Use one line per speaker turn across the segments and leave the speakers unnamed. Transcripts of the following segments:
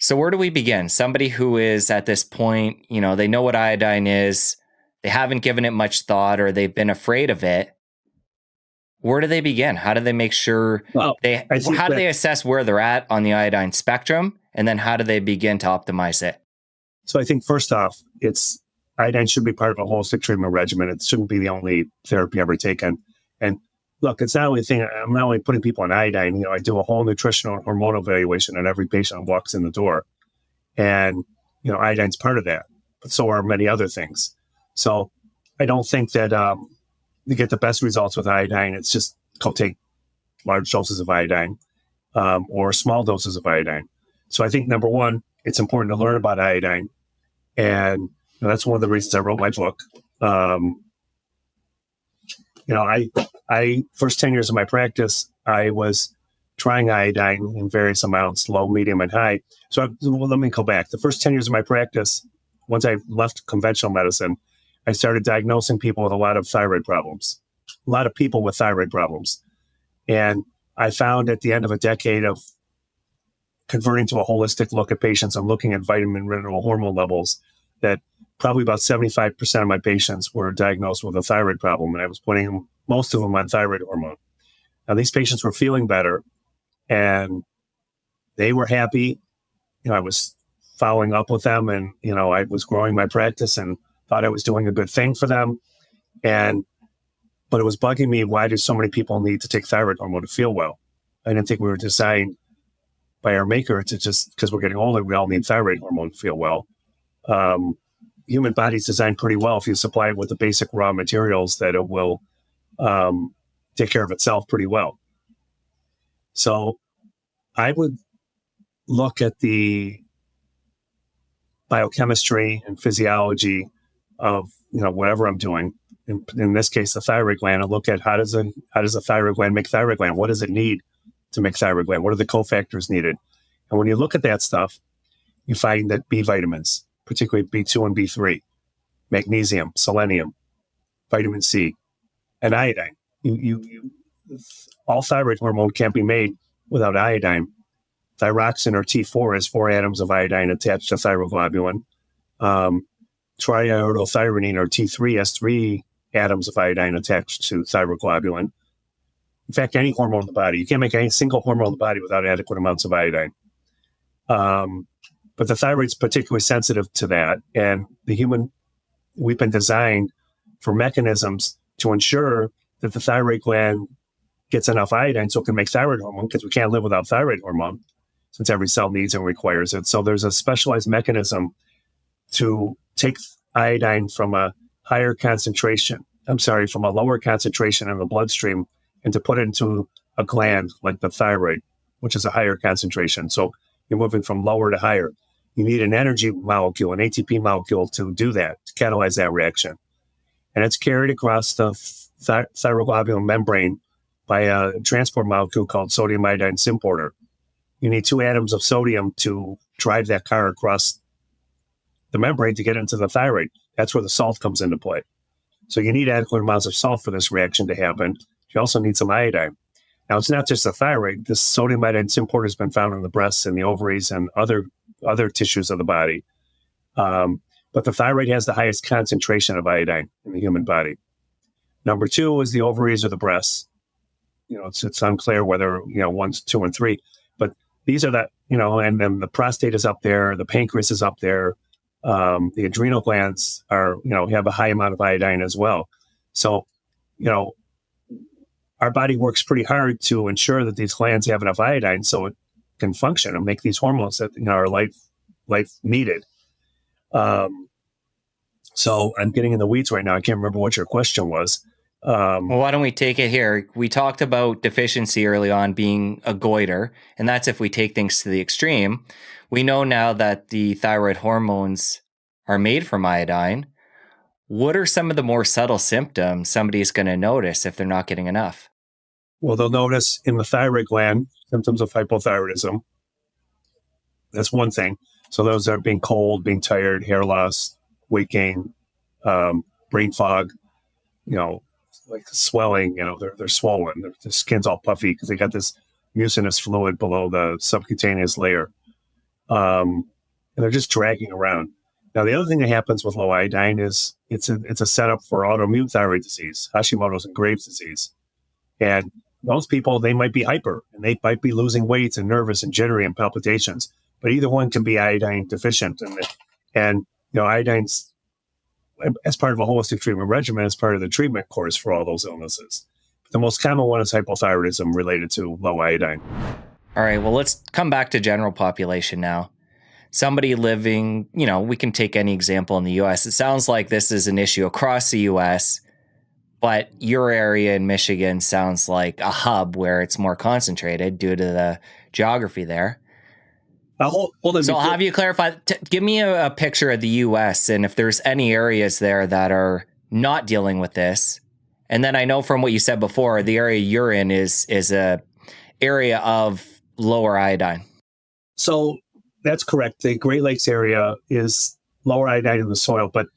So where do we begin? Somebody who is at this point, they know what iodine is, they haven't given it much thought, or they've been afraid of it. Where do they begin? How do they make sure how do they assess where they're at on the iodine spectrum? And then how do they begin to optimize it?
So I think first off, iodine should be part of a holistic treatment regimen. It shouldn't be the only therapy ever taken. And look, it's not only thing. I'm not only putting people on iodine. I do a whole nutritional and hormonal evaluation on every patient who walks in the door, and iodine's part of that. But so are many other things. So I don't think that you get the best results with iodine. It's just go take large doses of iodine or small doses of iodine. So I think number one, it's important to learn about iodine, and that's one of the reasons I wrote my book. I first 10 years of my practice, I was trying iodine in various amounts, low, medium, and high. So let me go back. The first 10 years of my practice, once I left conventional medicine, I started diagnosing people with a lot of thyroid problems, a lot of people with thyroid problems. And I found at the end of a decade of converting to a holistic look at patients and looking at vitamin, mineral, hormone levels, that probably about 75% of my patients were diagnosed with a thyroid problem. And I was putting most of them on thyroid hormone. Now, these patients were feeling better and they were happy. I was following up with them, and, I was growing my practice and thought I was doing a good thing for them. But it was bugging me. Why do so many people need to take thyroid hormone to feel well? I didn't think we were designed by our maker to just, because we're getting older, we all need thyroid hormone to feel well. Human body's designed pretty well. If you supply it with the basic raw materials, that it will take care of itself pretty well. So I would look at the biochemistry and physiology of whatever I'm doing. In this case, the thyroid gland, and look at how does a thyroid gland make thyroid gland? What does it need to make thyroid gland? What are the cofactors needed? And when you look at that stuff, you find that B vitamins, particularly B2 and B3, magnesium, selenium, vitamin C, and iodine. All thyroid hormone can't be made without iodine. Thyroxine, or T4, has 4 atoms of iodine attached to thyroglobulin. Triiodothyronine, or T3, has 3 atoms of iodine attached to thyroglobulin. In fact, any hormone in the body, you can't make any single hormone in the body without adequate amounts of iodine. But the thyroid's particularly sensitive to that. And we've been designed for mechanisms to ensure that the thyroid gland gets enough iodine so it can make thyroid hormone, because we can't live without thyroid hormone since every cell needs and requires it. So there's a specialized mechanism to take iodine from a lower concentration in the bloodstream, and to put it into a gland like the thyroid, which is a higher concentration. So you're moving from lower to higher. You need an energy molecule, an ATP molecule, to do that, to catalyze that reaction. And it's carried across the thyroglobulin membrane by a transport molecule called sodium iodine symporter. You need 2 atoms of sodium to drive that car across the membrane to get into the thyroid. That's where the salt comes into play. So you need adequate amounts of salt for this reaction to happen. You also need some iodine. Now, it's not just the thyroid. This sodium iodine symporter has been found in the breasts and the ovaries and other tissues of the body. But the thyroid has the highest concentration of iodine in the human body. Number 2 is the ovaries or the breasts. It's unclear whether, 1, 2, and 3. But these are and then the prostate is up there, the pancreas is up there. The adrenal glands have a high amount of iodine as well. So, our body works pretty hard to ensure that these glands have enough iodine so it can function and make these hormones that are life needed. So I'm getting in the weeds right now. I can't remember what your question was.
Well, why don't we take it here? We talked about deficiency early on being a goiter, and that's if we take things to the extreme. We know now that the thyroid hormones are made from iodine. What are some of the more subtle symptoms somebody's going to notice if they're not getting enough?
Well, they'll notice in the thyroid gland symptoms of hypothyroidism. That's one thing. So those are being cold, being tired, hair loss, weight gain, brain fog, like swelling, they're swollen. Their skin's all puffy because they got this mucinous fluid below the subcutaneous layer. and they're just dragging around. Now, the other thing that happens with low iodine is it's a setup for autoimmune thyroid disease, Hashimoto's and Graves' disease. And those people, they might be hyper and they might be losing weight and nervous and jittery and palpitations, but either one can be iodine deficient. And iodine's as part of a holistic treatment regimen, as part of the treatment course for all those illnesses. The most common one is hypothyroidism related to low iodine.
All right, well, let's come back to general population now. Somebody living, we can take any example in the U.S. It sounds like this is an issue across the U.S., but your area in Michigan sounds like a hub where it's more concentrated due to the geography there.
Hold on.
So I'll have you clarify. Give me a picture of the U.S. and if there's any areas there that are not dealing with this. And then I know from what you said before, the area you're in is a area of lower iodine.
So that's correct. The Great Lakes area is lower iodine in the soil, but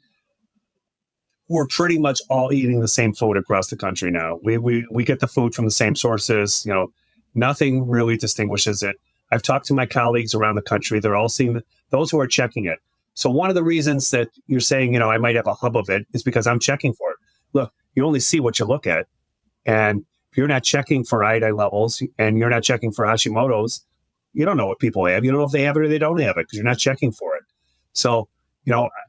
we're pretty much all eating the same food across the country now. We get the food from the same sources. Nothing really distinguishes it. I've talked to my colleagues around the country. They're all seeing those who are checking it. So one of the reasons that you're saying, I might have a hub of it is because I'm checking for it. Look, you only see what you look at. And if you're not checking for iodine levels and you're not checking for Hashimoto's, you don't know what people have. You don't know if they have it or they don't have it because you're not checking for it. So,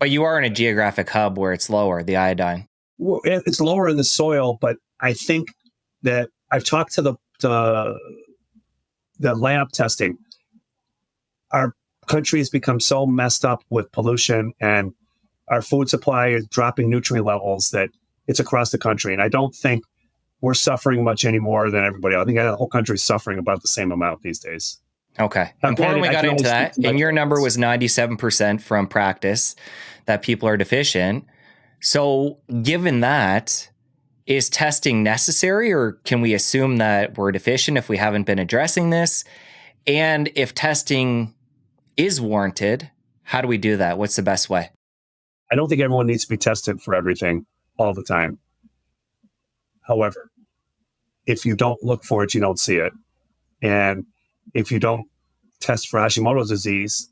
But you are in a geographic hub where it's lower, the iodine.
Well, it's lower in the soil, but I think that I've talked to the lab testing. Our country has become so messed up with pollution and our food supply is dropping nutrient levels that it's across the country. And I don't think we're suffering much any more than everybody else. I think the whole country is suffering about the same amount these days.
Okay. Important we got into that. And your number was 97% from practice that people are deficient. So given that, is testing necessary, or can we assume that we're deficient if we haven't been addressing this? And if testing is warranted, how do we do that? What's the best way?
I don't think everyone needs to be tested for everything all the time. However, if you don't look for it, you don't see it. And if you don't test for Hashimoto's disease,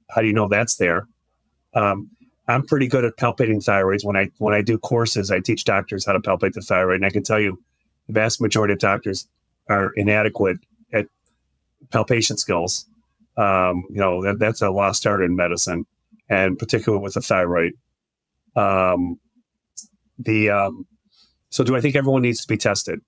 how do you know that's there? I'm pretty good at palpating thyroids. When I do courses, I teach doctors how to palpate the thyroid. And I can tell you the vast majority of doctors are inadequate at palpation skills. That's a lost art in medicine, and particularly with the thyroid. So do I think everyone needs to be tested?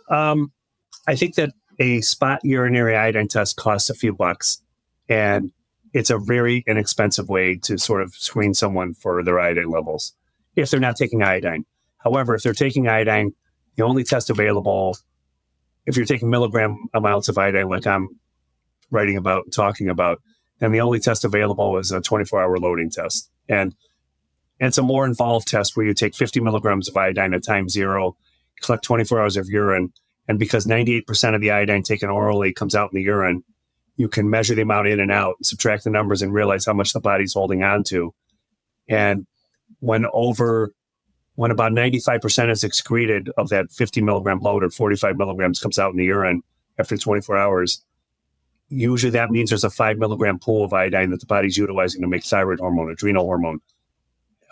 I think that a spot urinary iodine test costs a few bucks, and it's a very inexpensive way to sort of screen someone for their iodine levels if they're not taking iodine. However, if they're taking iodine, the only test available, if you're taking milligram amounts of iodine, like I'm writing about and talking about, then the only test available is a 24-hour loading test. And it's a more involved test where you take 50 milligrams of iodine at time zero, collect 24 hours of urine, and because 98% of the iodine taken orally comes out in the urine, you can measure the amount in and out, subtract the numbers, and realize how much the body's holding on to. And when about 95% is excreted of that 50 milligram load, or 45 milligrams comes out in the urine after 24 hours, usually that means there's a 5 milligram pool of iodine that the body's utilizing to make thyroid hormone, adrenal hormone,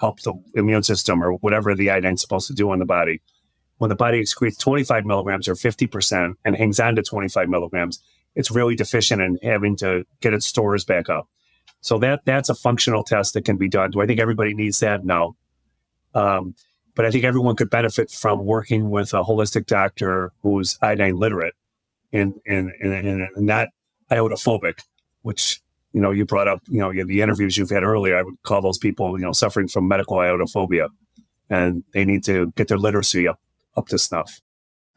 help the immune system, or whatever the iodine's supposed to do in the body. When the body excretes 25 milligrams or 50% and hangs on to 25 milligrams, it's really deficient in having to get its stores back up. So that's a functional test that can be done. Do I think everybody needs that? No. But I think everyone could benefit from working with a holistic doctor who's iodine literate and not iodophobic, which, you brought up, the interviews you've had earlier. I would call those people, suffering from medical iodophobia, and they need to get their literacy up to snuff.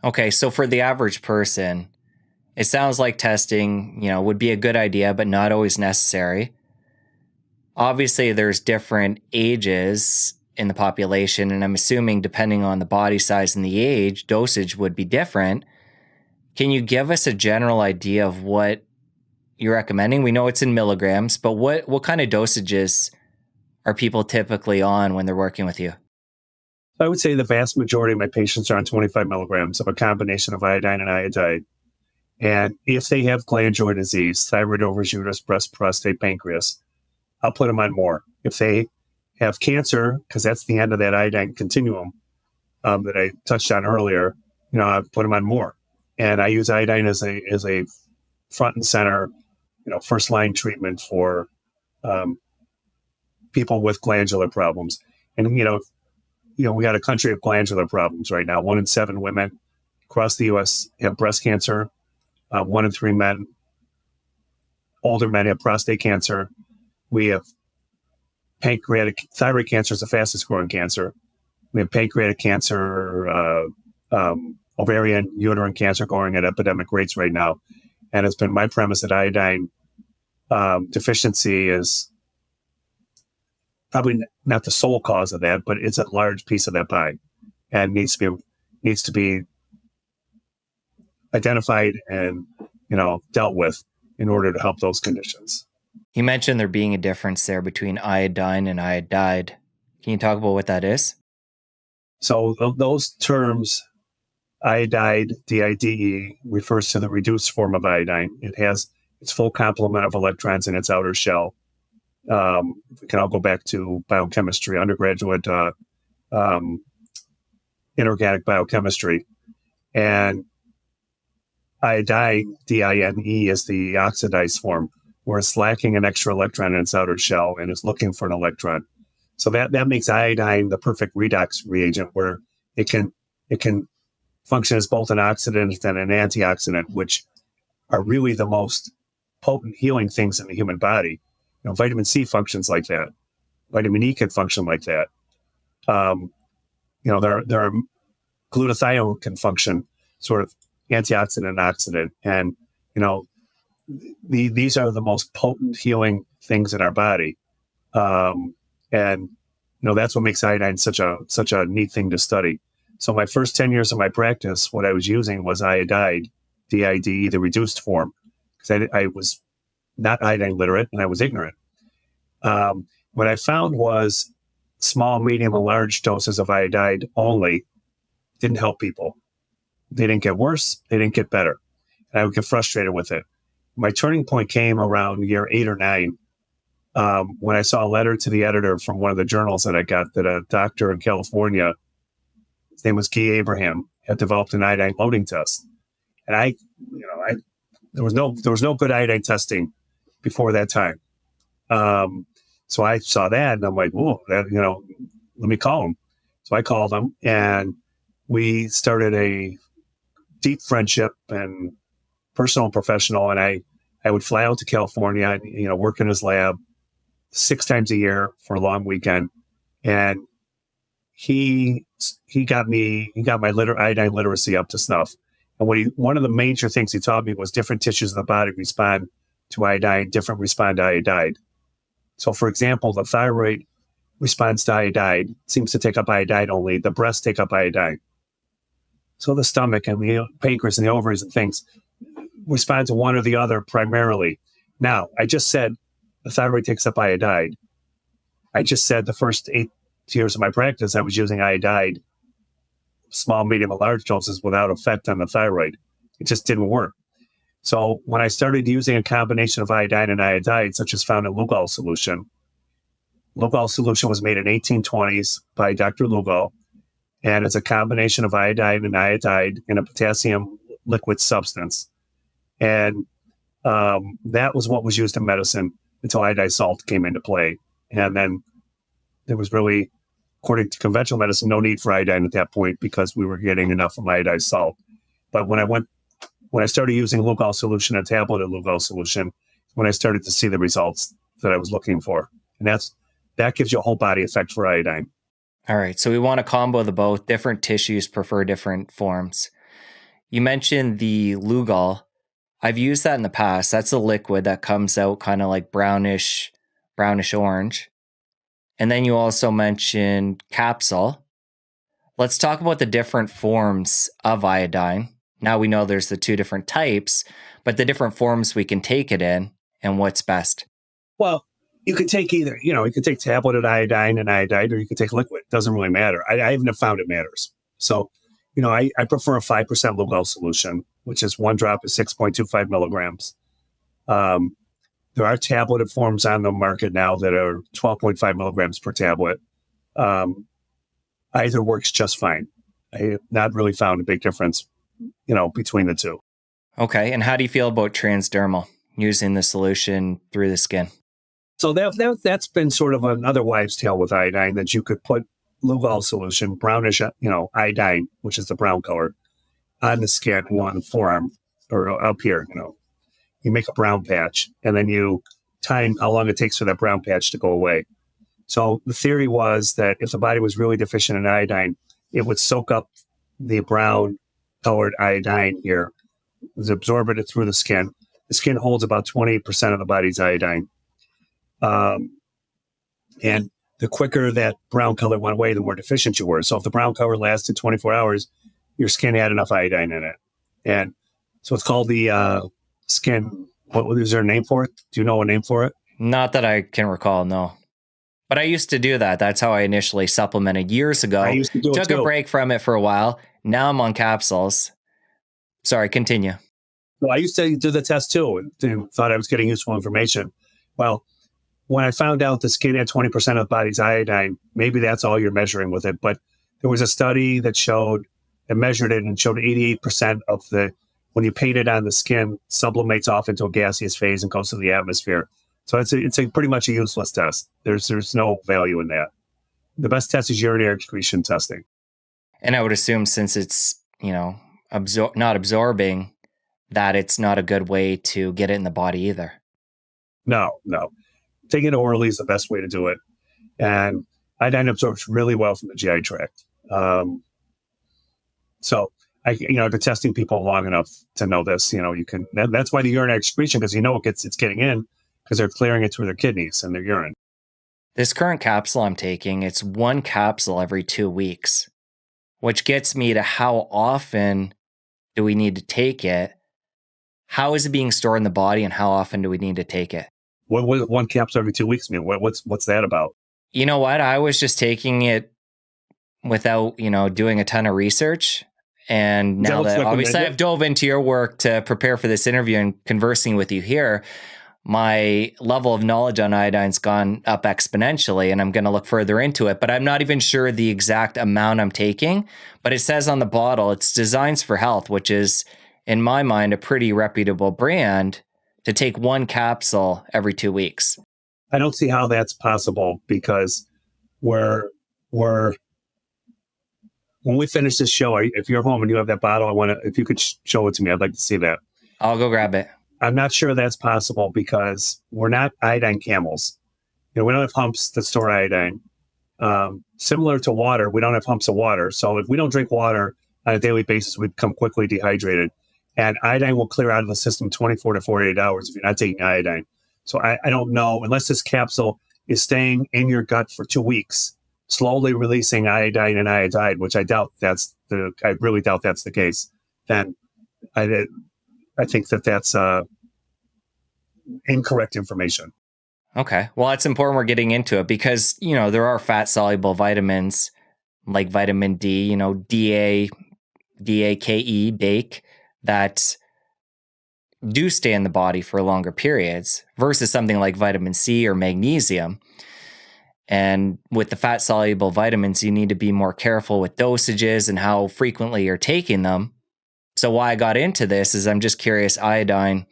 Okay. So for the average person, it sounds like testing, would be a good idea, but not always necessary. Obviously, there's different ages in the population, and I'm assuming depending on the body size and the age, dosage would be different. Can you give us a general idea of what you're recommending? We know it's in milligrams, but what kind of dosages are people typically on when they're working with you?
I would say the vast majority of my patients are on 25 milligrams of a combination of iodine and iodide. And if they have glandular disease, thyroid, ovaries, uterus, breast, prostate, pancreas, I'll put them on more. If they have cancer, because that's the end of that iodine continuum that I touched on earlier, I put them on more. And I use iodine as a front and center, first line treatment for people with glandular problems. And we got a country of glandular problems right now. 1 in 7 women across the U.S. have breast cancer. 1 in 3 men, older men, have prostate cancer. We have thyroid cancer is the fastest growing cancer. We have pancreatic cancer, ovarian, uterine cancer going at epidemic rates right now. And it's been my premise that iodine deficiency is probably not the sole cause of that, but it's a large piece of that pie, and needs to be identified and dealt with in order to help those conditions.
You mentioned there being a difference there between iodine and iodide. Can you talk about what that is?
So those terms, iodide, DIDE, refers to the reduced form of iodine. It has its full complement of electrons in its outer shell. We can all go back to biochemistry, undergraduate inorganic biochemistry. And iodine, DINE, is the oxidized form, where it's lacking an extra electron in its outer shell and is looking for an electron. So that makes iodine the perfect redox reagent, where it can function as both an oxidant and an antioxidant, which are really the most potent healing things in the human body. Vitamin C functions like that. Vitamin E can function like that. There are glutathione can function sort of antioxidant and oxidant, and these are the most potent healing things in our body, and that's what makes iodine such a neat thing to study. So my first 10 years of my practice, what I was using was iodide, DIDE, the reduced form, because I was not iodine literate and I was ignorant. What I found was small, medium, and large doses of iodide only didn't help people. They didn't get worse. They didn't get better. And I would get frustrated with it. My turning point came around year 8 or 9 when I saw a letter to the editor from one of the journals that I got, that a doctor in California, his name was Guy Abraham, had developed an iodine loading test. And there was no good iodine testing before that time. So I saw that and I'm like, whoa, let me call him. So I called him and we started a deep friendship and personal and professional. And I would fly out to California and, work in his lab 6 times a year for a long weekend. And he got my iodine literacy up to snuff. And one of the major things he taught me was different tissues of the body respond to iodine, different respond to iodide. So, for example, the thyroid responds to iodide, seems to take up iodide only. The breasts take up iodine. So the stomach and the pancreas and the ovaries and things respond to one or the other primarily. Now, I just said the thyroid takes up iodide. I just said the first 8 years of my practice, I was using iodide, small, medium, and large doses without effect on the thyroid. It just didn't work. So when I started using a combination of iodine and iodide, such as found in Lugol solution was made in 1820s by Dr. Lugol, and it's a combination of iodine and iodide in a potassium liquid substance. And that was what was used in medicine until iodized salt came into play. And then there was really, according to conventional medicine, no need for iodine at that point because we were getting enough from iodized salt. But when I started using Lugol solution, a tablet of Lugol solution, when I started to see the results that I was looking for. And that gives you a whole body effect for iodine.
All right. So we want to combo the both. Different tissues prefer different forms. You mentioned the Lugol. I've used that in the past. That's a liquid that comes out kind of like brownish orange. And then you also mentioned capsule. Let's talk about the different forms of iodine. Now we know there's the 2 different types, but the different forms we can take it in and what's best.
Well, you could take either. You could take tableted iodine and iodide, or you could take liquid. It doesn't really matter. I even have found it matters. So I prefer a 5% Lugol solution, which is one drop is 6.25 milligrams. There are tableted forms on the market now that are 12.5 milligrams per tablet. Either works just fine. I have not really found a big difference, between the two.
Okay. And how do you feel about transdermal, using the solution through the skin?
So that's been sort of another wives' tale with iodine, that you could put Lugol solution, brownish, iodine, which is the brown color, on the skin on the forearm or up here. You make a brown patch, and then you time how long it takes for that brown patch to go away. So the theory was that if the body was really deficient in iodine, it would soak up the brown colored iodine here, absorb it through the skin. The skin holds about 20% of the body's iodine. And the quicker that brown color went away, the more deficient you were. So if the brown color lasted 24 hours, your skin had enough iodine in it. And so it's called the skin. What is there a name for it? Do you know a name for it?
Not that I can recall, no. But I used to do that. That's how I initially supplemented years ago.
I used to do it
Took a break from it for a while. Now I'm on capsules. Sorry, continue.
Well, I used to do the test too, and thought I was getting useful information. Well, when I found out the skin had 20% of the body's iodine, maybe that's all you're measuring with it. But there was a study that measured it and showed 88% of when you paint it on the skin, sublimates off into a gaseous phase and goes to the atmosphere. So it's a pretty much a useless test. There's no value in that. The best test is urinary excretion testing.
And I would assume, since it's, not absorbing, that it's not a good way to get it in the body either.
No. Taking it orally is the best way to do it. And iodine absorbs really well from the GI tract. So I've been testing people long enough to know this. That's why the urinary excretion, because it's getting in, because they're clearing it through their kidneys and their urine.
This current capsule I'm taking, it's one capsule every 2 weeks, which gets me to how often do we need to take it? How is it being stored in the body, and how often do we need to take it?
What one capsule every 2 weeks mean? What's that about?
You know what? I was just taking it without, doing a ton of research. And now that obviously I've dove into your work to prepare for this interview and conversing with you here, my level of knowledge on iodine's gone up exponentially, and I'm going to look further into it. But I'm not even sure the exact amount I'm taking. But it says on the bottle, it's Designs for Health, which is, in my mind, a pretty reputable brand, to take one capsule every 2 weeks.
I don't see how that's possible, because when we finish this show, if you're home and you have that bottle, if you could show it to me, I'd like to see that.
I'll go grab it.
I'm not sure that's possible, because we're not iodine camels. We don't have humps that store iodine. Similar to water, we don't have humps of water. So if we don't drink water on a daily basis, we become quickly dehydrated. And iodine will clear out of the system 24 to 48 hours if you're not taking iodine. So I don't know, unless this capsule is staying in your gut for 2 weeks, slowly releasing iodine and iodide, which I really doubt that's the case, then I think that's incorrect information.
Okay. Well, it's important we're getting into it, because, there are fat-soluble vitamins like vitamin D, DAKE, DAKE, that do stay in the body for longer periods versus something like vitamin C or magnesium. And with the fat-soluble vitamins, you need to be more careful with dosages and how frequently you're taking them. So why I got into this is I'm just curious, iodine,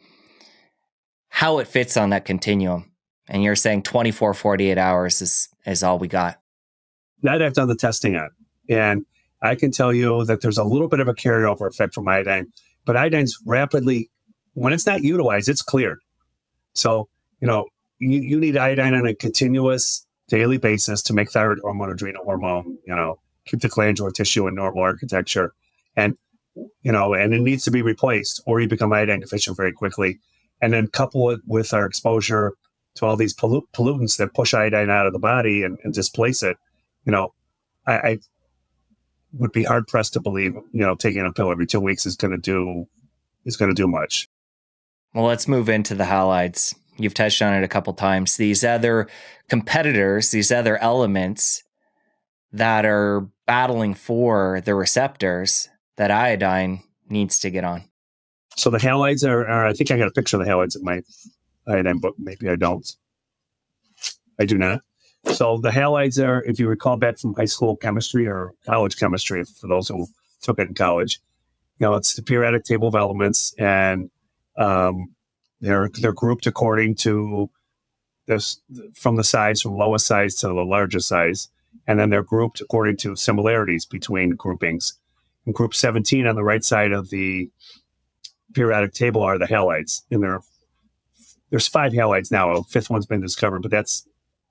how it fits on that continuum. And you're saying 24, 48 hours is all we got.
That I've done the testing on. And I can tell you that there's a little bit of a carryover effect from iodine. But iodine's rapidly, when it's not utilized, it's cleared. So, you need iodine on a continuous daily basis to make thyroid hormone, adrenal hormone, keep the glandular tissue in normal architecture. And and it needs to be replaced, or you become iodine deficient very quickly. And then couple it with our exposure to all these pollutants that push iodine out of the body and displace it. I would be hard pressed to believe, taking a pill every 2 weeks is going to do much.
Well, let's move into the halides. You've touched on it a couple times. These other competitors, these other elements that are battling for the receptors that iodine needs to get on?
So the halides are I think I got a picture of the halides in my iodine book. Maybe I don't. I do not. So the halides are, if you recall back from high school chemistry or college chemistry, for those who took it in college, it's the periodic table of elements, and they're grouped according to this, from the size, from lowest size to the largest size, and then they're grouped according to similarities between groupings. In group 17 on the right side of the periodic table are the halides, and there's 5 halides now. A fifth one's been discovered, but that's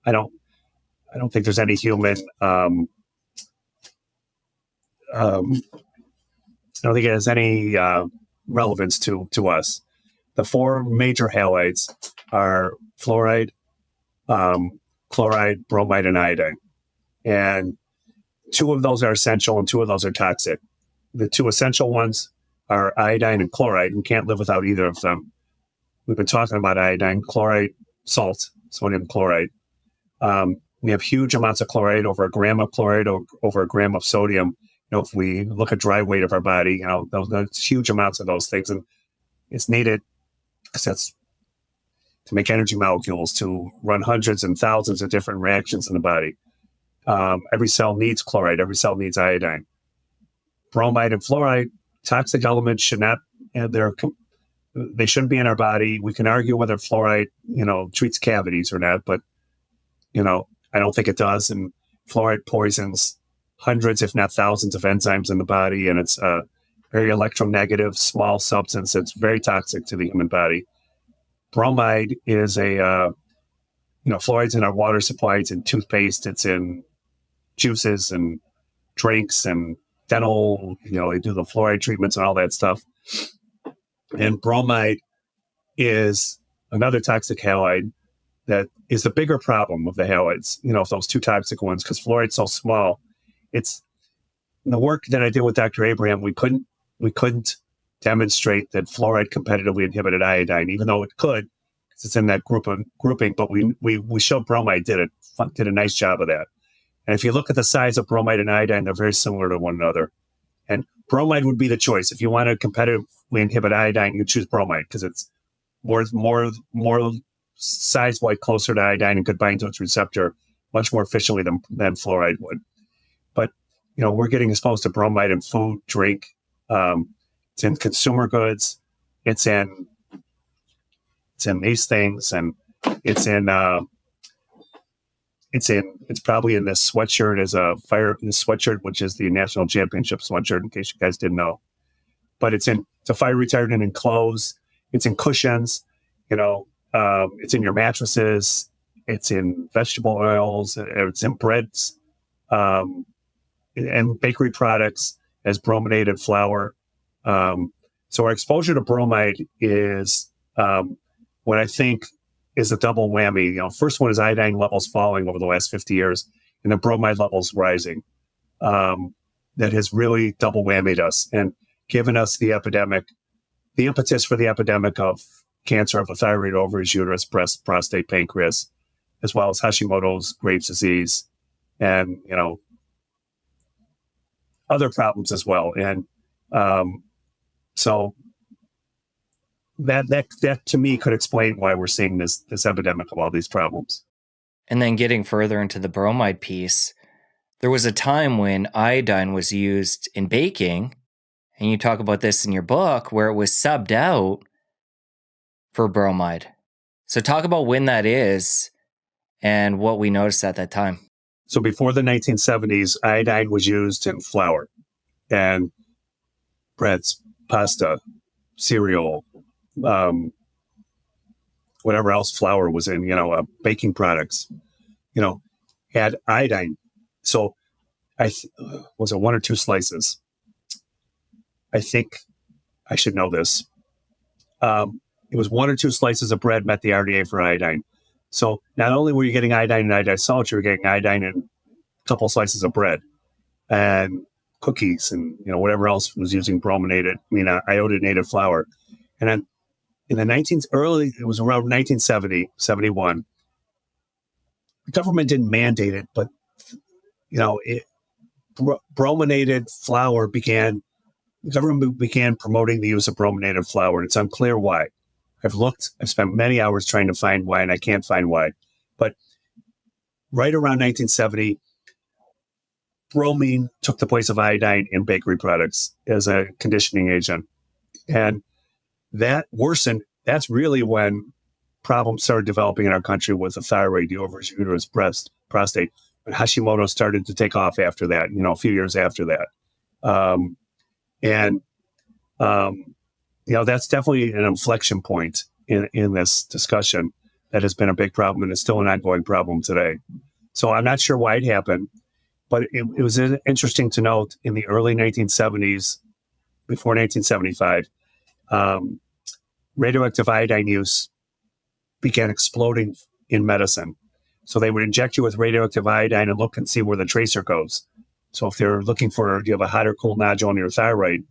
I don't think there's any human. I don't think it has any relevance to us. The 4 major halides are fluoride, chloride, bromide, and iodine. And 2 of those are essential and 2 of those are toxic. The 2 essential ones are iodine and chloride, and can't live without either of them. We've been talking about iodine, chloride, salt, sodium chloride. We have huge amounts of chloride, over a gram of chloride, over a gram of sodium. If we look at dry weight of our body, those huge amounts of those things, and it's needed because that's to make energy molecules, to run hundreds and thousands of different reactions in the body. Every cell needs chloride. Every cell needs iodine. Bromide and fluoride, toxic elements, should not. They shouldn't be in our body. We can argue whether fluoride, treats cavities or not, but I don't think it does. And fluoride poisons hundreds, if not thousands, of enzymes in the body, and it's a very electronegative, small substance. It's very toxic to the human body. Bromide is fluoride's in our water supply. It's in toothpaste. It's in juices and drinks and dental. They do the fluoride treatments and all that stuff. And bromide is another toxic halide that is the bigger problem of the halides, those 2 toxic ones, because fluoride's so small. It's the work that I did with Dr. Abraham, we couldn't demonstrate that fluoride competitively inhibited iodine, even though it could, because it's in that grouping, but we showed bromide did a nice job of that. And if you look at the size of bromide and iodine, they're very similar to one another. And bromide would be the choice. If you want to competitively inhibit iodine, you choose bromide because it's more size-wise closer to iodine and could bind to its receptor much more efficiently than fluoride would. But, we're getting exposed to bromide in food, drink. It's in consumer goods. It's in these things, and it's probably in this sweatshirt this sweatshirt, which is the national championship sweatshirt, in case you guys didn't know. But it's a fire retardant in clothes. It's in cushions, it's in your mattresses. It's in vegetable oils. It's in breads, and bakery products as brominated flour. So our exposure to bromide is what I think is a double whammy. First one is iodine levels falling over the last 50 years, and the bromide levels rising. That has really double whammied us and given us the impetus for the epidemic of cancer of the thyroid, ovaries, uterus, breast, prostate, pancreas, as well as Hashimoto's, Graves' disease, and other problems as well. And so that to me could explain why we're seeing this epidemic of all these problems.
And then getting further into the bromide piece, there was a time when iodine was used in baking, and you talk about this in your book, where it was subbed out for bromide. So talk about when that is and what we noticed at that time.
So before the 1970s, iodine was used in flour and breads, pasta, cereal, whatever else flour was in, baking products, had iodine. So was it 1 or 2 slices? I think I should know this. It was 1 or 2 slices of bread met the RDA for iodine. So not only were you getting iodine and iodine salt, you were getting iodine in a couple slices of bread and cookies and whatever else was using iodinated flour. And then in the it was around 1970, 71. The government didn't mandate it, but brominated flour the government began promoting the use of brominated flour. It's unclear why. I've spent many hours trying to find why, and I can't find why. But right around 1970, bromine took the place of iodine in bakery products as a conditioning agent. And that worsened. That's really when problems started developing in our country with the thyroid, the ovaries, uterus, breast, prostate. But Hashimoto started to take off after that, a few years after that. That's definitely an inflection point in this discussion that has been a big problem and is still an ongoing problem today. So I'm not sure why it happened, but it was interesting to note in the early 1970s, before 1975, radioactive iodine use began exploding in medicine. So they would inject you with radioactive iodine and look and see where the tracer goes. So if they're looking for, do you have a hot or cold nodule on your thyroid,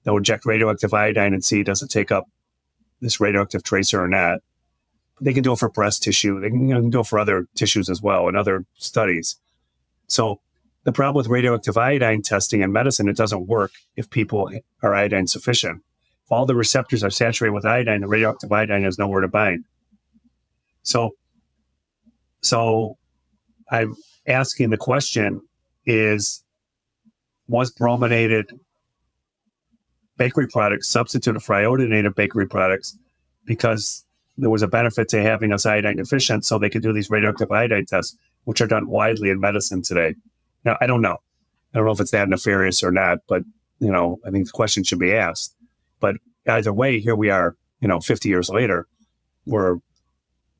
they'll inject radioactive iodine and see does it take up this radioactive tracer or not. But they can do it for breast tissue. They can do it for other tissues as well and other studies. So the problem with radioactive iodine testing in medicine, it doesn't work if people are iodine sufficient. If all the receptors are saturated with iodine, the radioactive iodine has nowhere to bind. So I'm asking the question was brominated bakery products substituted for iodinated bakery products because there was a benefit to having us iodine deficient so they could do these radioactive iodine tests, which are done widely in medicine today. Now, I don't know. I don't know if it's that nefarious or not, but, I think the question should be asked. But either way, here we are, 50 years later, where,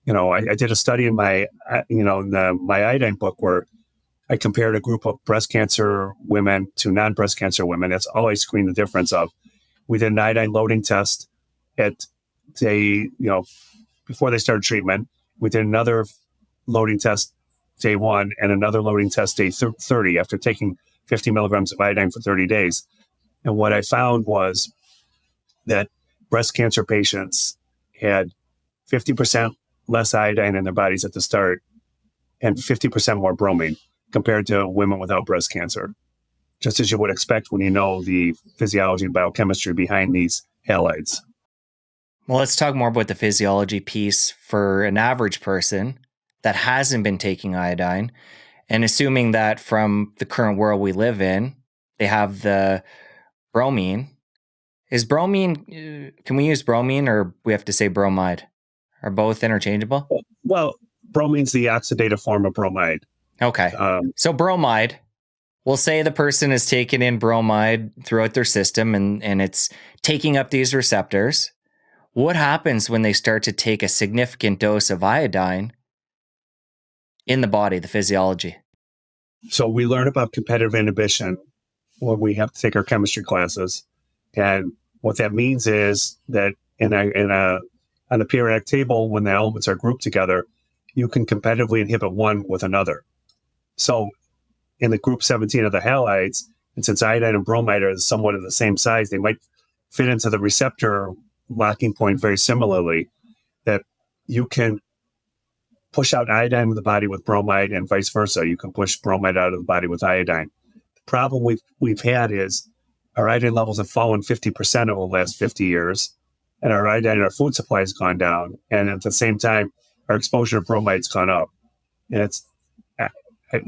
I did a study in my, my iodine book where I compared a group of breast cancer women to non-breast cancer women. That's all I screened the difference of. We did an iodine loading test at day, before they started treatment. We did another loading test day 1 and another loading test day 30 after taking 50 milligrams of iodine for 30 days. And what I found was that breast cancer patients had 50% less iodine in their bodies at the start and 50% more bromine compared to women without breast cancer, just as you would expect when you know the physiology and biochemistry behind these halides.
Well, let's talk more about the physiology piece for an average person that hasn't been taking iodine, and assuming that from the current world we live in, they have the bromine. Is bromine, can we use bromine or we have to say bromide? Are both interchangeable?
Well, bromine's the oxidative form of bromide.
Okay. So bromide, we'll say the person is taking in bromide throughout their system and it's taking up these receptors. What happens when they start to take a significant dose of iodine in the body, the physiology?
So we learn about competitive inhibition when we have to take our chemistry classes. And what that means is that on the periodic table, when the elements are grouped together, you can competitively inhibit one with another. So in the group 17 of the halides, and since iodine and bromide are somewhat of the same size, they might fit into the receptor locking point very similarly, that you can push out iodine of the body with bromide and vice versa. You can push bromide out of the body with iodine. The problem we've had is our iodine levels have fallen 50% over the last 50 years, and our iodine in our food supply has gone down. And at the same time, our exposure to bromide's gone up. And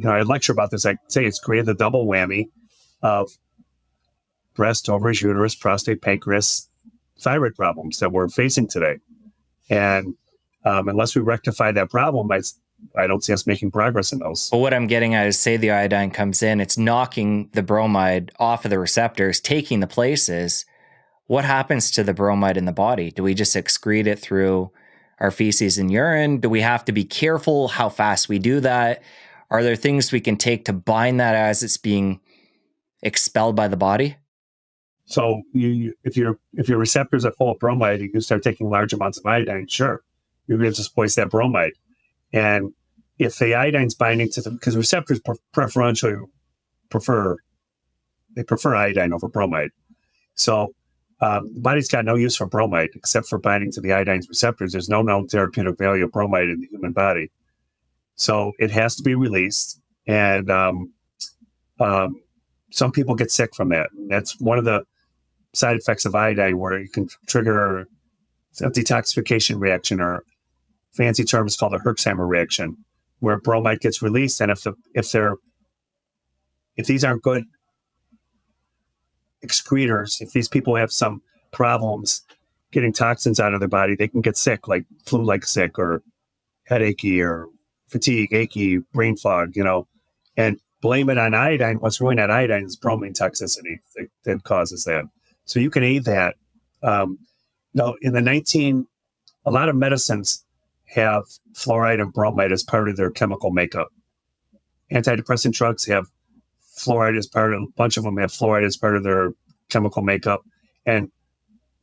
I lecture about this. I say it's created the double whammy of breast, ovaries, uterus, prostate, pancreas, thyroid problems that we're facing today. And unless we rectify that problem, I don't see us making progress in those.
But what I'm getting at is, say the iodine comes in, it's knocking the bromide off of the receptors, taking the places. What happens to the bromide in the body? Do we just excrete it through our feces and urine? Do we have to be careful how fast we do that? Are there things we can take to bind that as it's being expelled by the body?
So if your receptors are full of bromide, you can start taking large amounts of iodine. Sure, you're going to displace that bromide. And if the iodine's binding to them, because receptors preferentially prefer iodine over bromide. So the body's got no use for bromide except for binding to the iodine's receptors. There's no known therapeutic value of bromide in the human body. So it has to be released. And some people get sick from that. That's one of the side effects of iodine, where you can trigger a detoxification reaction, or fancy term is called a Herxheimer reaction, where bromide gets released. And if these aren't good excretors, if these people have some problems getting toxins out of their body, they can get sick, like flu-like sick, or headachy, or fatigue, achy, brain fog, and blame it on iodine. What's really not iodine is bromine toxicity that causes that. So you can aid that. Now, a lot of medicines have fluoride and bromide as part of their chemical makeup. Antidepressant drugs have fluoride as part of, a bunch of them have fluoride as part of their chemical makeup. And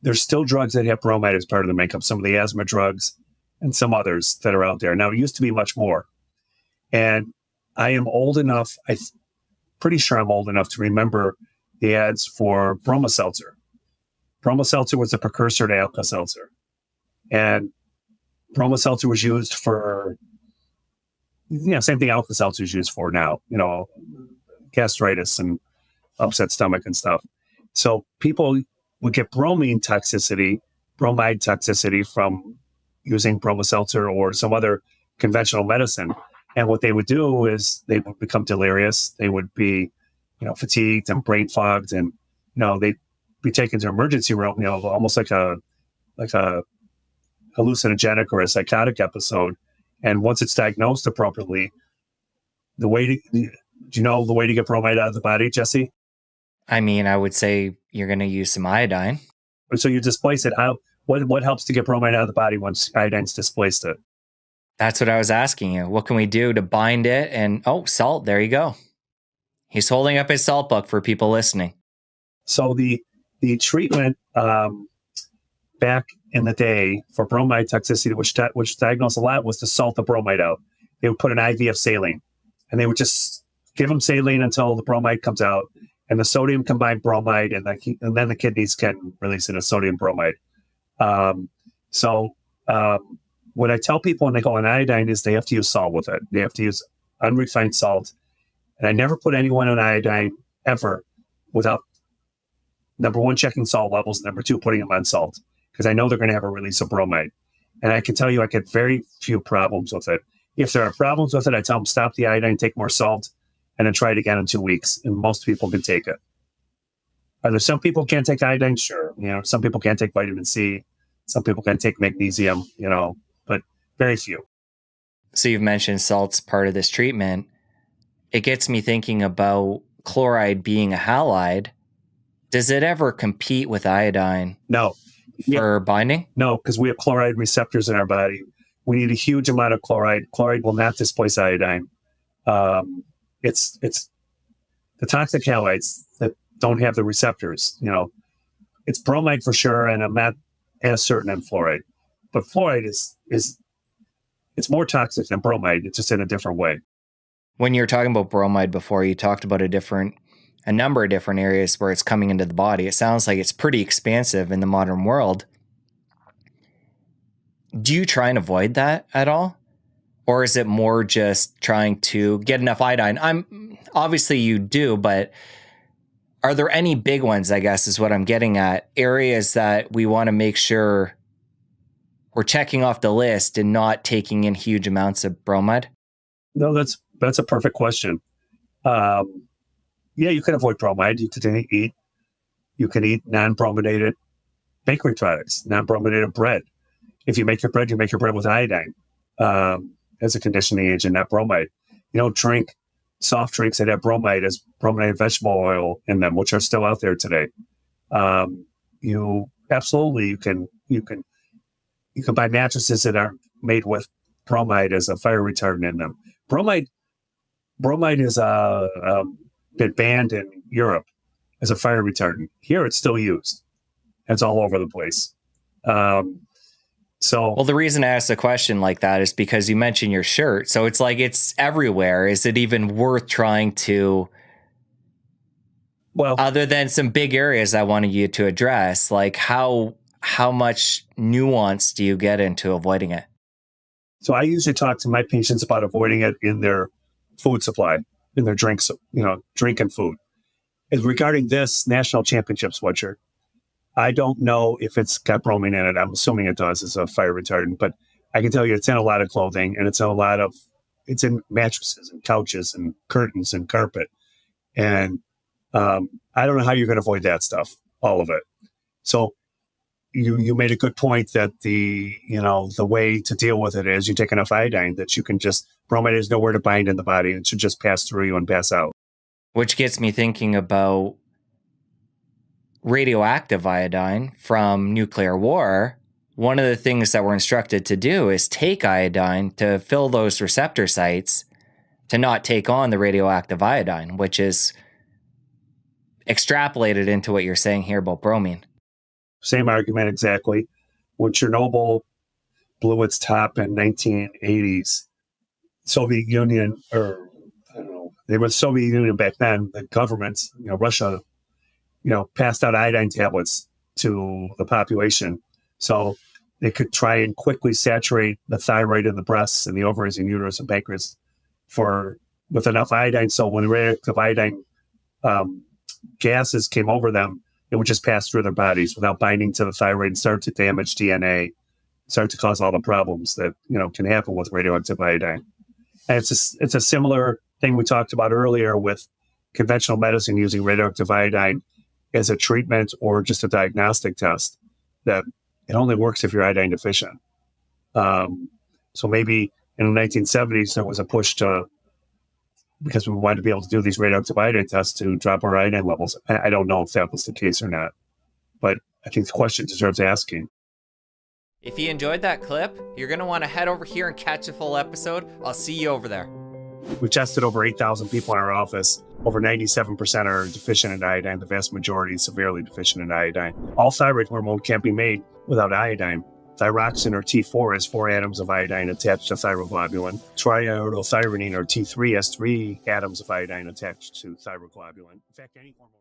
there's still drugs that have bromide as part of the makeup, some of the asthma drugs and some others that are out there. Now, it used to be much more. And I am old enough, pretty sure I'm old enough to remember the ads for Bromoseltzer. Bromoseltzer was a precursor to Alka-Seltzer. And Bromoseltzer was used for, same thing Alka-Seltzer is used for now, gastritis and upset stomach and stuff. So people would get bromide toxicity from using Bromoseltzer or some other conventional medicine. And what they would do is they would become delirious. They would be, fatigued and brain fogged, and, they'd be taken to emergency room, almost like a hallucinogenic or a psychotic episode. And once it's diagnosed appropriately, do you know the way to get bromide out of the body, Jesse?
I mean, I would say you're going to use some iodine.
So you displace it. What helps to get bromide out of the body once iodine's displaced it?
That's what I was asking you. What can we do to bind it? And salt. There you go. He's holding up his salt book for people listening.
So the treatment back in the day for bromide toxicity, which diagnosed a lot, was to salt the bromide out. They would put an IV of saline, and they would just give them saline until the bromide comes out, and the sodium combined bromide, and then the kidneys can release it as sodium bromide. What I tell people when they go on iodine is they have to use salt with it. They have to use unrefined salt. And I never put anyone on iodine ever without, number one, checking salt levels, number two, putting them on salt, because I know they're going to have a release of bromide. And I can tell you I get very few problems with it. If there are problems with it, I tell them stop the iodine, take more salt, and then try it again in 2 weeks. And most people can take it. Are there some people who can't take iodine? Sure. Some people can't take vitamin C. Some people can't take magnesium, but very few.
So you've mentioned salt's part of this treatment. It gets me thinking about chloride being a halide. Does it ever compete with iodine?
No.
For binding?
No, because we have chloride receptors in our body. We need a huge amount of chloride. Chloride will not displace iodine. It's the toxic halides that don't have the receptors. It's bromide for sure, and I'm not as certain on fluoride. But fluoride is it's more toxic than bromide. It's just in a different way.
When you were talking about bromide before, you talked about a number of different areas where it's coming into the body. It sounds like it's pretty expansive in the modern world. Do you try and avoid that at all? Or is it more just trying to get enough iodine? Obviously you do, but are there any big ones, I guess, is what I'm getting at, areas that we want to make sure we're checking off the list and not taking in huge amounts of bromide?
No, that's a perfect question. You can avoid bromide. You can eat non-brominated bakery products, non-brominated bread. If you make your bread with iodine as a conditioning agent, not bromide. Drink soft drinks that have bromide as brominated vegetable oil in them, which are still out there today. You can buy mattresses that are made with bromide as a fire retardant in them. Bromide is been banned in Europe as a fire retardant. Here, it's still used. It's all over the place.
Well, the reason I asked a question like that is because you mentioned your shirt. So it's like it's everywhere. Is it even worth trying to, other than some big areas I wanted you to address, like how much nuance do you get into avoiding it?
So I usually talk to my patients about avoiding it in their food supply. in their drinks, drink and food. As regarding this national championship sweatshirt, I don't know if it's got bromine in it. I'm assuming it does as a fire retardant, but I can tell you it's in a lot of clothing, and it's in mattresses and couches and curtains and carpet. And I don't know how you're going to avoid that stuff, all of it. So you made a good point that the way to deal with it is you take enough iodine that you can bromide is nowhere to bind in the body. It should just pass through you and pass out.
Which gets me thinking about radioactive iodine from nuclear war. One of the things that we're instructed to do is take iodine to fill those receptor sites to not take on the radioactive iodine, which is extrapolated into what you're saying here about bromine.
Same argument exactly. When Chernobyl blew its top in 1980s, Soviet Union, or I don't know, they were the Soviet Union back then, the governments, Russia, passed out iodine tablets to the population. So they could try and quickly saturate the thyroid in the breasts and the ovaries and uterus and pancreas with enough iodine. So when the radioactive iodine gases came over them, it would just pass through their bodies without binding to the thyroid and start to damage DNA, start to cause all the problems that can happen with radioactive iodine. And it's a similar thing we talked about earlier with conventional medicine using radioactive iodine as a treatment or just a diagnostic test, that it only works if you're iodine deficient. So maybe in the 1970s, there was a push because we wanted to be able to do these radioactive iodine tests to drop our iodine levels. I don't know if that was the case or not, but I think the question deserves asking.
If you enjoyed that clip, you're going to want to head over here and catch a full episode. I'll see you over there.
We tested over 8,000 people in our office. Over 97% are deficient in iodine. The vast majority is severely deficient in iodine. All thyroid hormone can't be made without iodine. Thyroxine, or T4, has 4 atoms of iodine attached to thyroglobulin. Triiodothyronine, or T3, has 3 atoms of iodine attached to thyroglobulin. In fact, any hormone